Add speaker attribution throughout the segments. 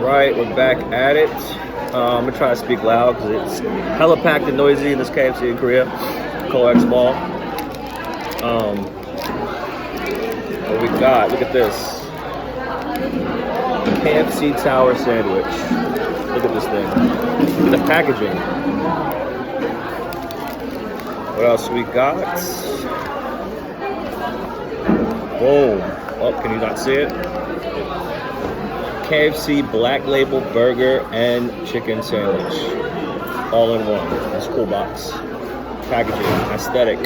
Speaker 1: Alright, we're back at it. I'm gonna try to speak loud because it's hella packed and noisy in this KFC in Korea. Co-X Mall. What we got? Look at this. KFC Tower Sandwich. Look at this thing. Look at the packaging. What else we got? Boom. Oh, can you not see it? KFC Black Label Burger and Chicken Sandwich. All in one. This cool box. Packaging. Aesthetic.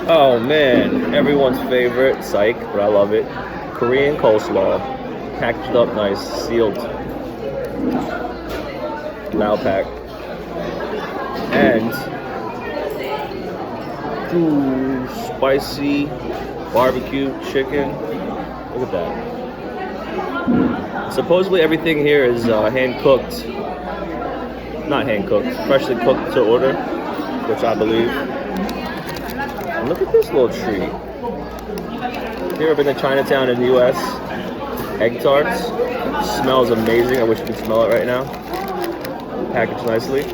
Speaker 1: Oh man. Everyone's favorite. Psych, but I love it. Korean coleslaw. Packaged up nice. Sealed. Now packed. And spicy barbecue chicken. Look at that. Supposedly everything here is hand cooked. Not hand cooked, freshly cooked to order, which I believe. And look at this little treat. Here I've been to Chinatown in the US. Egg tarts. Smells amazing. I wish you could smell it right now. Packaged nicely.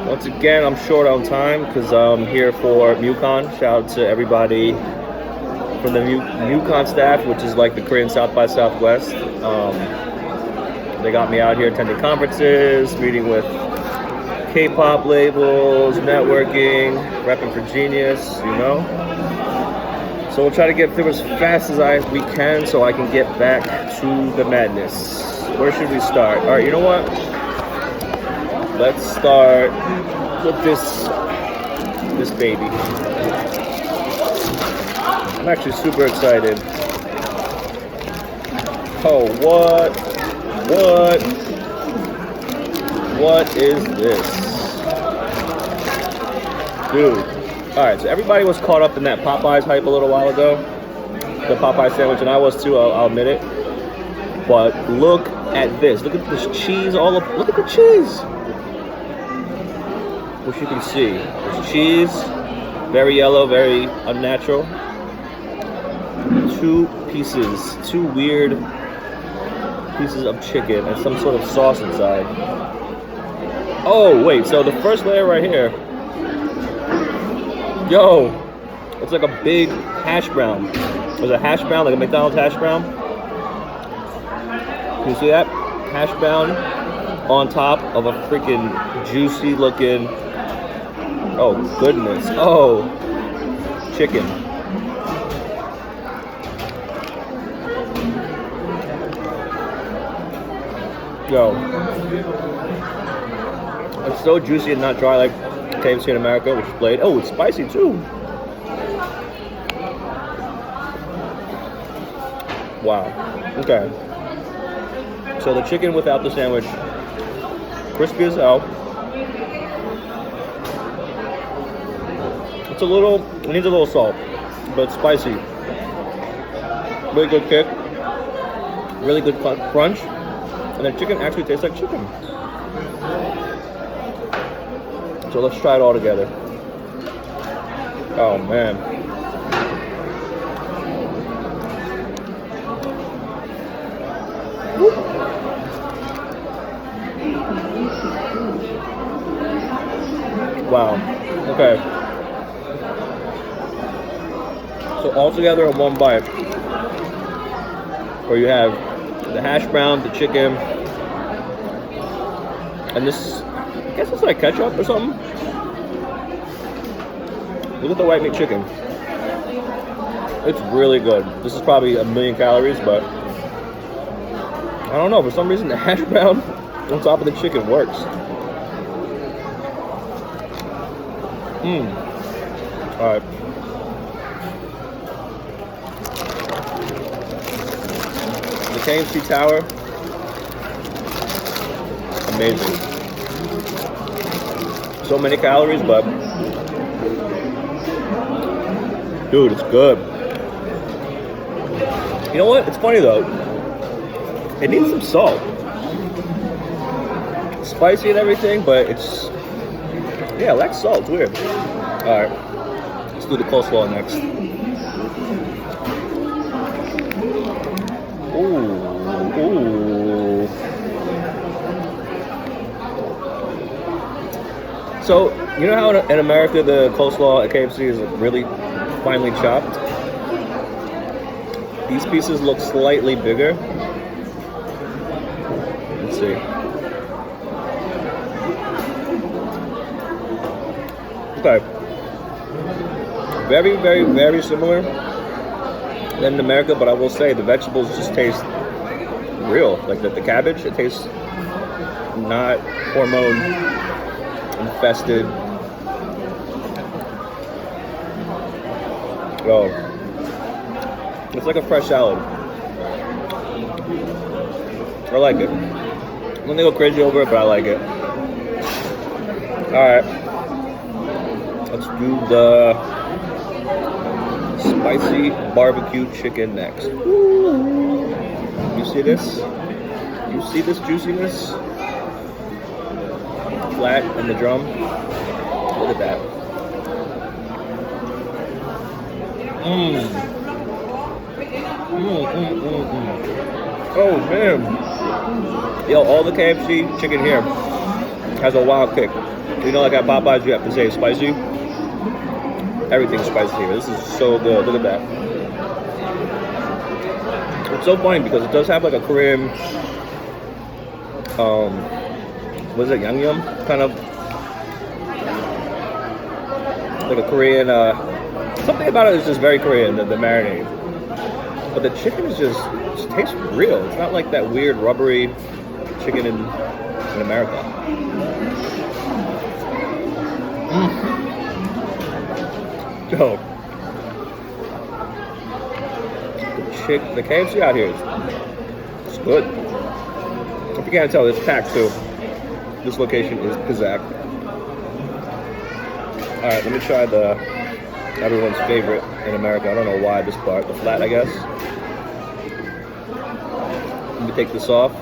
Speaker 1: Once again, I'm short on time because I'm here for MUCON. Shout out to everybody from the MUCON staff, which is like the Korean South by Southwest. They got me out here attending conferences, meeting with K-pop labels, networking, repping for Genius, you know. So we'll try to get through as fast as we can so I can get back to the madness. Where should we start? All right, you know what? Let's start with this baby. I'm actually super excited. Oh, what is this? Dude. Alright, so everybody was caught up in that Popeyes hype a little while ago. The Popeye sandwich, and I was too, I'll admit it. But look at this. Look at this cheese all up. Look at the cheese. Which you can see. There's cheese. Very yellow, very unnatural. Two weird pieces of chicken and some sort of sauce inside. Oh, wait, so the first layer right here. Yo, it's like a big hash brown. There's a hash brown, like a McDonald's hash brown. Can you see that? Hash brown on top of a freaking juicy looking, oh goodness, oh, chicken. Yo, it's so juicy and not dry like KFC in America, which is played. Oh, it's spicy too. Wow. Okay. So the chicken without the sandwich, crispy as hell. It needs a little salt, but it's spicy. Really good kick. Really good crunch. And the chicken actually tastes like chicken. So let's try it all together. Oh man. Woo. Wow. Okay. So all together in one bite, where you have the hash brown, the chicken, and this, I guess it's like ketchup or something. Look at the white meat chicken. It's really good. This is probably 1,000,000 calories, but I don't know, for some reason the hash brown on top of the chicken works. Alright. The KFC Tower, amazing. So many calories, but dude, it's good. You know what? It's funny though. It needs some salt. It's spicy and everything, but it's, yeah, it lacks salt. It's weird. Alright. Let's do the coleslaw next. Ooh. So, you know how in America the coleslaw at KFC is really finely chopped? These pieces look slightly bigger. Let's see. Okay. Very, very, very similar than in America, but I will say the vegetables just taste real. Like the cabbage, it tastes not hormone infested. Oh, it's like a fresh salad. I like it. I'm gonna go crazy over it, but I like it. All right, let's do the spicy barbecue chicken next. You see this? You see this juiciness? Flat in the drum. Look at that. Oh man. Yo, all the KFC chicken here has a wild kick. You know, like at Popeyes, you have to say spicy. Everything's spicy here. This is so good. Look at that. It's so funny because it does have like a Korean, what is it, Yangnyeom? Kind of like a Korean, something about it is just very Korean, the marinade. But the chicken is just tastes real. It's not like that weird rubbery chicken in America. Yo, the KFC out here is good. If you can't tell, it's packed too. This location is Kazakh. All right, let me try everyone's favorite in America. I don't know why this part, the flat, I guess. Let me take this off.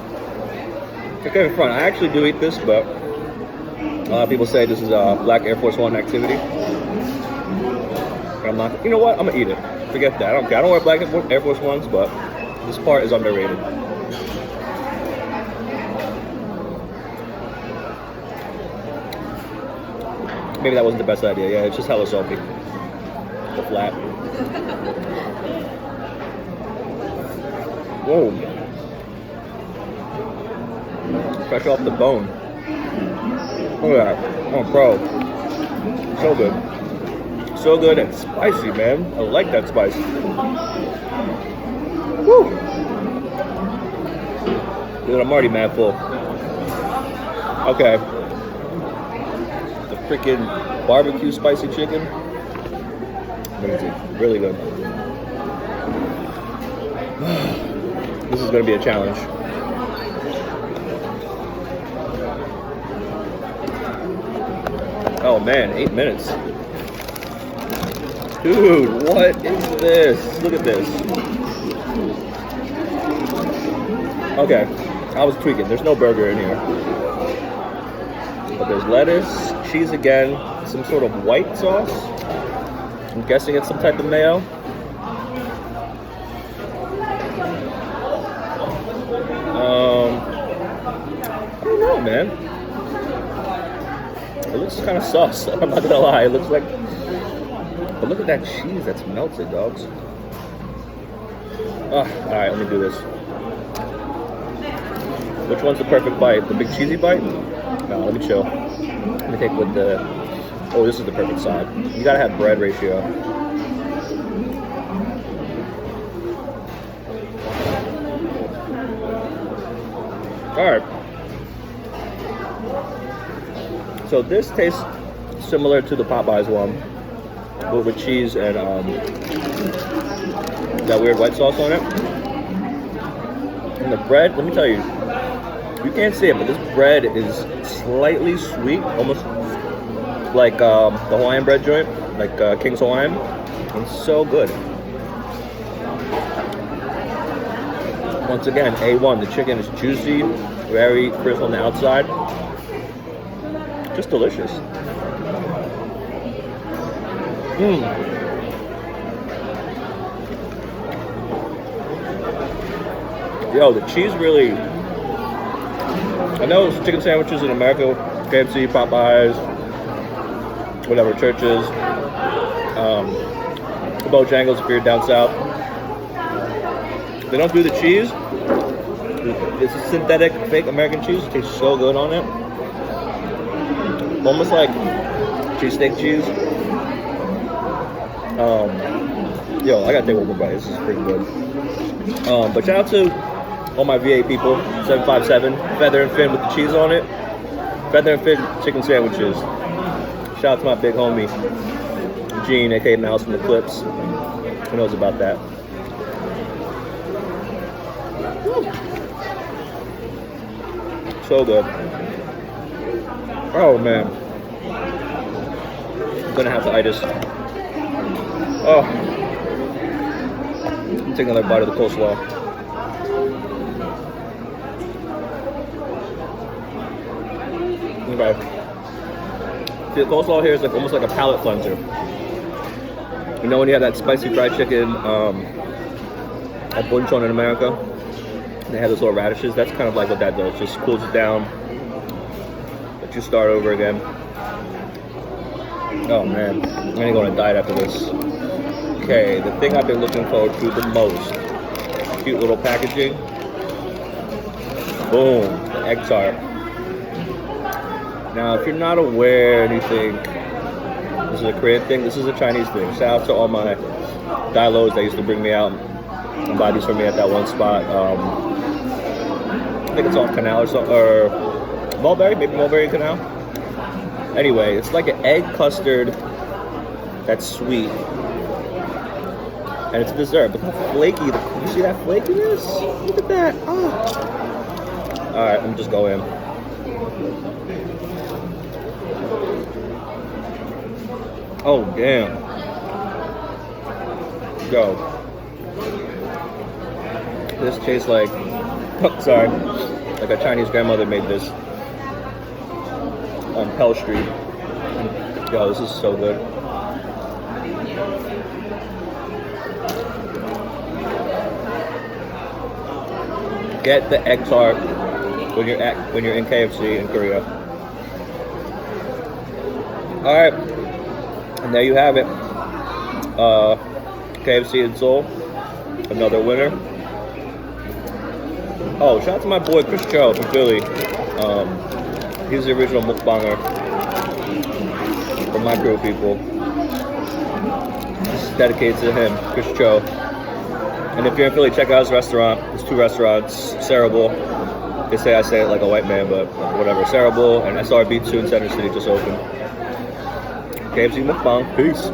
Speaker 1: Okay, in front. I actually do eat this, but a lot of people say this is a Black Air Force One activity. I'm not. You know what? I'm gonna eat it. Forget that. I don't care. I don't wear Black Air Force Ones, but this part is underrated. Maybe that wasn't the best idea. Yeah, it's just hella salty. The flat. Whoa. Fresh off the bone. Look at that. Oh, bro. So good. So good and spicy, man. I like that spice. Woo! Dude, I'm already mad full. Okay. The freaking barbecue spicy chicken. Amazing. Really good. This is gonna be a challenge. Oh man, 8 minutes. Dude, what is this? Look at this. Okay, I was tweaking. There's no burger in here. But there's lettuce, cheese again, some sort of white sauce. I'm guessing it's some type of mayo. I don't know, man. It looks kind of sus. I'm not gonna lie. It looks like. But look at that cheese that's melted, dogs. All right, let me do this. Which one's the perfect bite? The big cheesy bite? No, let me chill. Let me take with the. Oh, this is the perfect side. You gotta have bread ratio. All right. So this tastes similar to the Popeyes one, but with cheese and that weird white sauce on it. And the bread, let me tell you, you can't see it, but this bread is slightly sweet, almost like the Hawaiian bread joint, like King's Hawaiian. It's so good. Once again, A1. The chicken is juicy, very crisp on the outside. Just delicious. Yo, the cheese really. I know chicken sandwiches in America, KFC, Popeyes, whatever, churches, Bojangles if you're down south. They don't do the cheese. It's a synthetic, fake American cheese. It tastes so good on it. Almost like cheesesteak cheese. Yo, I gotta take one more bite. This is pretty good. But shout out to all my VA people. 757 Feather and Fin with the cheese on it. Feather and Fin chicken sandwiches. Shout out to my big homie Gene, aka Mouse from the Clips. Who knows about that? So good. Oh man. I'm gonna have the itis. Oh. Take another bite of the coleslaw. Okay. See, the coleslaw here is like almost like a palate cleanser. You know when you have that spicy fried chicken at Bunchon in America? They have those little radishes. That's kind of like what that does. Just cools it down. Let you start over again. Oh man, I'm gonna go on a diet after this. Okay, the thing I've been looking forward to the most. Cute little packaging. Boom, the egg tart. Now, if you're not aware and you think this is a Korean thing, this is a Chinese thing. Shout out to all my Dailos that used to bring me out and buy these for me at that one spot. I think it's off Canal or something, or Mulberry, maybe Mulberry Canal. Anyway, it's like an egg custard that's sweet. And it's a dessert, but how flaky, you see that flakiness? Look at that, oh. All right, let me just go in. Oh, damn. Go. This tastes like, oh, sorry, like a Chinese grandmother made this on Pell Street. Yo, this is so good. Get the egg tart when you're in KFC in Korea. All right, and there you have it. KFC in Seoul, another winner. Oh, shout out to my boy Chris Cho from Philly. He's the original mukbanger from my crew of people. This is dedicated to him, Chris Cho. And if you're in Philly, check out his restaurant. There's two restaurants, Cerebral. They say I say it like a white man, but whatever. Cerebral and SRB2 in Center City just opened. KFC Mukbang. Peace.